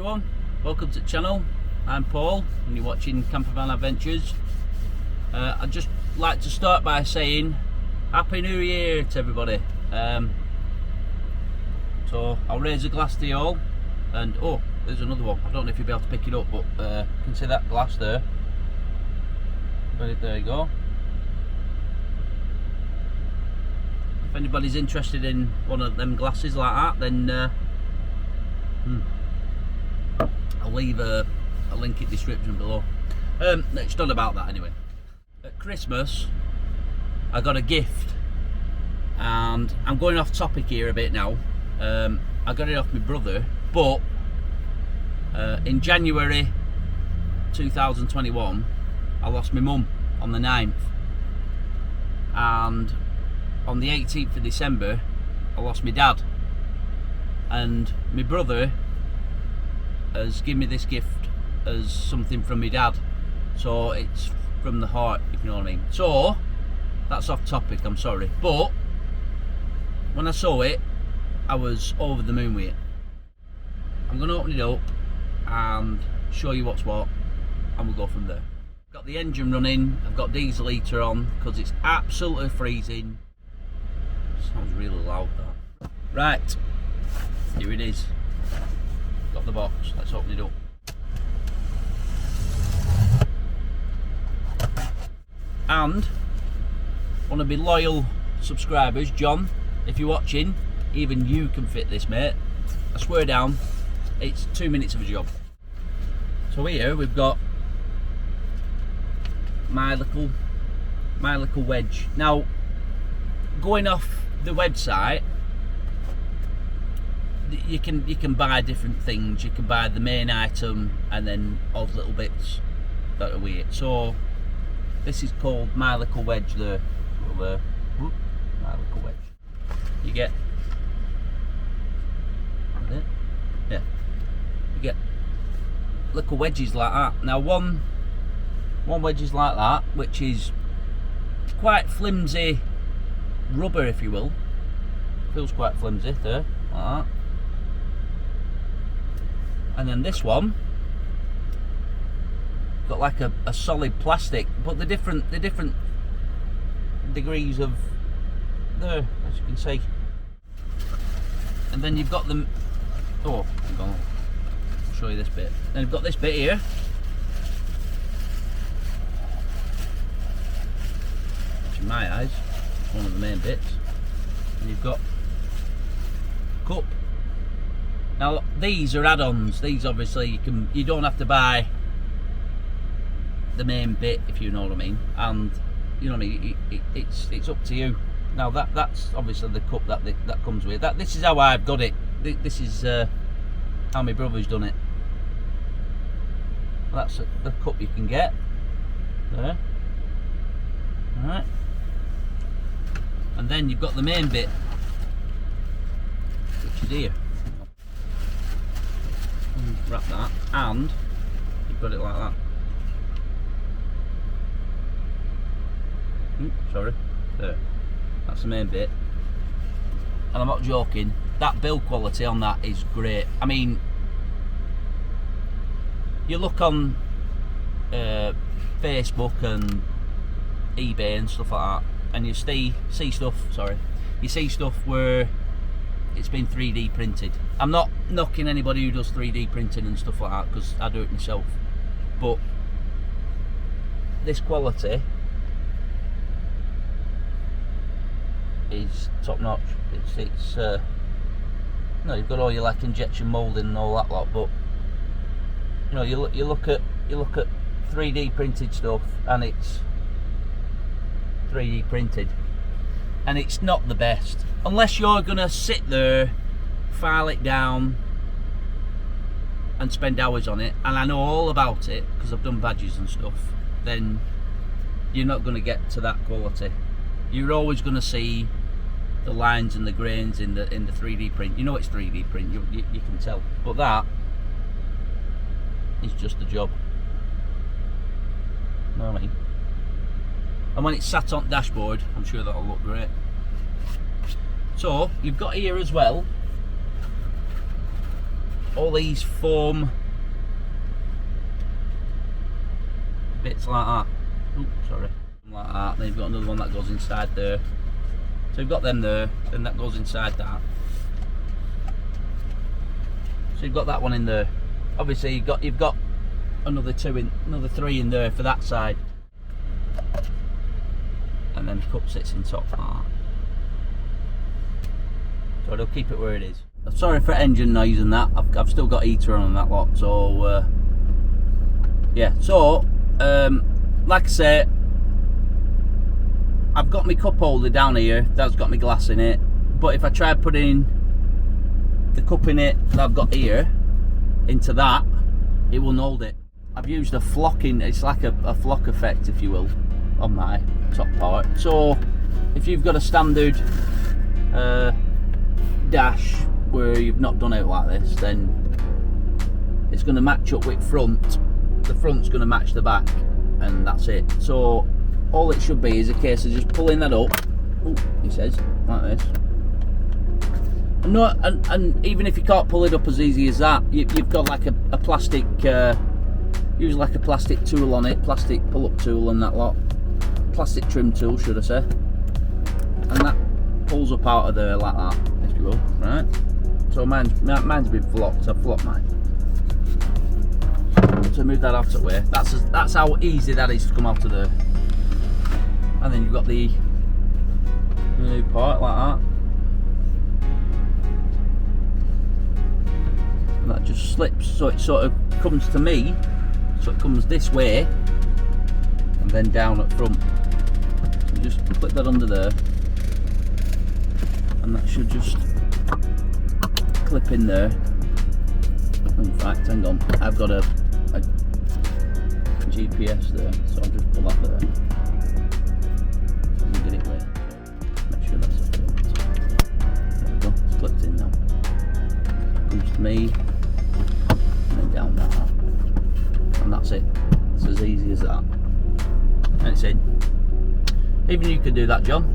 everyone, welcome to the channel. I'm Paul and you're watching Campervan Adventures. I'd just like to start by saying Happy New Year to everybody. So I'll raise a glass to you all, and oh, there's another one. I don't know if you'll be able to pick it up, but you can see that glass there. But there you go. If anybody's interested in one of them glasses like that, then I'll leave a link in the description below. It's not about that anyway. At Christmas I got a gift, and I'm going off topic here a bit now. I got it off my brother, but in January 2021 I lost my mum on the 9th, and on the 18th of December I lost my dad, and my brother has given me this gift as something from my dad, so it's from the heart, if you know what I mean. So that's off topic, I'm sorry, but when I saw it I was over the moon with it. I'm going to open it up and show you what's what, and we'll go from there. Got the engine running, I've got diesel heater on because it's absolutely freezing. Sounds really loud that. Right, here it is. Got the box, let's open it up. And one of my loyal subscribers, John, if you're watching, even you can fit this, mate. I swear down, it's 2 minutes of a job. So here we've got my little wedge. Now, going off the website, you can buy different things. You can buy the main item and then all the little bits that are with it. So this is called my little wedge there. My little wedge. You get yeah. You get little wedges like that. Now one wedge is like that, which is quite flimsy rubber, if you will. Feels quite flimsy there, like that. And then this one got like a solid plastic, but the different degrees of there, as you can see. And then you've got them. Oh, hang on, I'll show you this bit. Then you've got this bit here. Which in my eyes is one of the main bits. And you've got a cup. Now these are add-ons. These obviously you don't have to buy the main bit, if you know what I mean. And you know what I mean. It's up to you. Now that's obviously the cup that comes with that. This is how I've got it. This is how my brother's done it. That's the cup you can get there. All right. And then you've got the main bit, which is here. Wrap that, and you've got it like that. Sorry, there. That's the main bit, and I'm not joking. That build quality on that is great. I mean, you look on Facebook and eBay and stuff like that, and you see stuff. Sorry, you see stuff where it's been 3D printed. I'm not knocking anybody who does 3D printing and stuff like that, because I do it myself. But this quality is top notch. It's you know, you've got all your like injection moulding and all that lot, but you know, you look at 3D printed stuff, and it's 3D printed, and it's not the best unless you're gonna sit there, file it down and spend hours on it, and I know all about it because I've done badges and stuff. Then you're not gonna get to that quality. You're always gonna see the lines and the grains in the 3D print. You know it's 3D print, you can tell. But that is just the job. You know what I mean? And when it's sat on the dashboard, I'm sure that'll look great. So you've got here as well all these foam bits like that. Oops, sorry. Like that. Then you've got another one that goes inside there. So you've got them there, then that goes inside that. So you've got that one in there. Obviously you've got another three in there for that side. And then the cup sits in top like that. So it'll keep it where it is. Sorry for engine noise and that. I've still got heater on that lot. So yeah. So like I say, I've got my cup holder down here. That's got my glass in it. But if I try putting the cup in it that I've got here into that, it won't hold it. I've used a flocking. It's like a flock effect, if you will, on my top part. So if you've got a standard dash where you've not done it like this, then it's going to match up with front. The front's going to match the back, and that's it. So all it should be is a case of just pulling that up. Ooh, he says like this. And even if you can't pull it up as easy as that, you've got like a plastic, use like a plastic tool on it, plastic pull-up tool and that lot, plastic trim tool should I say, and that pulls up out of there like that, if you will, right? So mine's been flocked. I've flocked mine. So move that out of the way. That's how easy that is to come out of there. And then you've got the new part like that. And that just slips, so it sort of comes to me, so it comes this way and then down at front. So just clip that under there, and that should just clip in there. In fact, hang on, I've got a GPS there, so I'll just pull that there. So get it where. Make sure that's up. There we go, it's clipped in now. Comes to me, and then down like that. And that's it. It's as easy as that. And it's in. Even you could do that, John.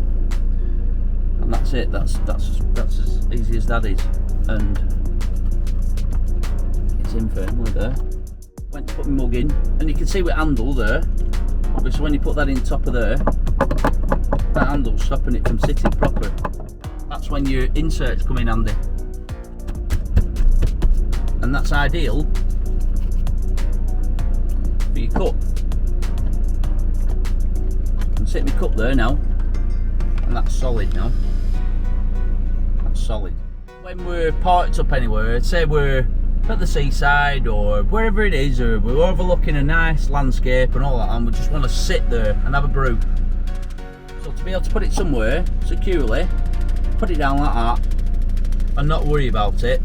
And that's it. That's as easy as that is. And it's in firmly there. Went to put my mug in, and you can see with handle there. Obviously, when you put that in top of there, that handle's stopping it from sitting proper. That's when your inserts come in handy, and that's ideal for your cup. I can sit my cup there now, and that's solid now. That's solid. When we're parked up anywhere, say we're at the seaside or wherever it is, or we're overlooking a nice landscape and all that, and we just want to sit there and have a brew. So to be able to put it somewhere securely, put it down like that and not worry about it,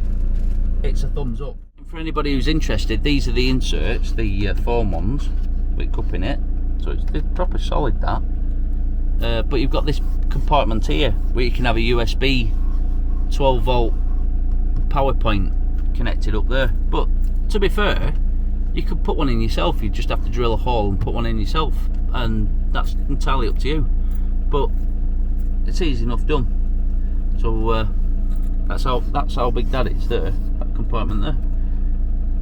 it's a thumbs up. For anybody who's interested, these are the inserts, the foam ones with cup in it, so it's proper solid that. But you've got this compartment here where you can have a USB 12 volt power point connected up there. But to be fair, you could put one in yourself. You just have to drill a hole and put one in yourself, and that's entirely up to you. But it's easy enough done. So that's how big that is there, that compartment there.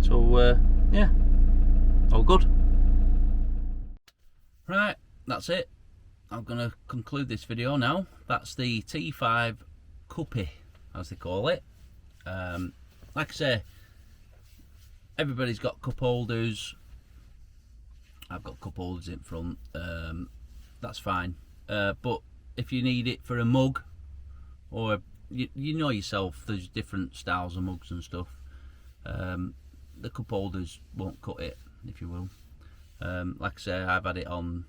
So yeah, all good. Right, that's it. I'm gonna conclude this video now. That's the T5 Cuppy, as they call it. Like I say, everybody's got cup holders. I've got cup holders in front. That's fine. But if you need it for a mug, or you know yourself, there's different styles of mugs and stuff. The cup holders won't cut it, if you will. Like I say, I've had it on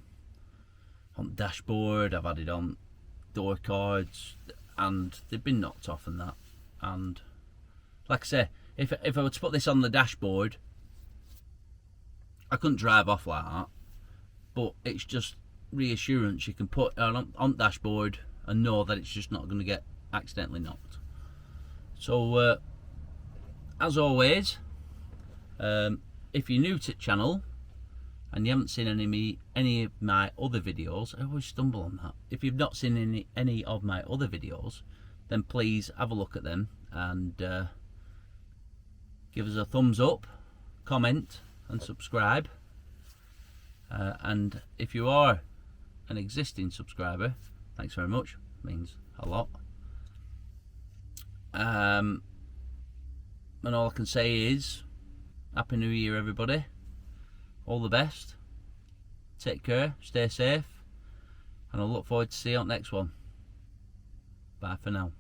dashboard. I've had it on door cards, and they've been knocked off and that. And like I say, if I were to put this on the dashboard, I couldn't drive off like that. But it's just reassurance. You can put it on dashboard and know that it's just not going to get accidentally knocked. So as always, if you're new to the channel and you haven't seen any of my other videos, I always stumble on that. If you've not seen any of my other videos, then please have a look at them, and give us a thumbs up, comment and subscribe. And if you are an existing subscriber, thanks very much, means a lot. And all I can say is Happy New Year, everybody. All the best. Take care, stay safe, and I look forward to seeing you on the next one. Bye for now.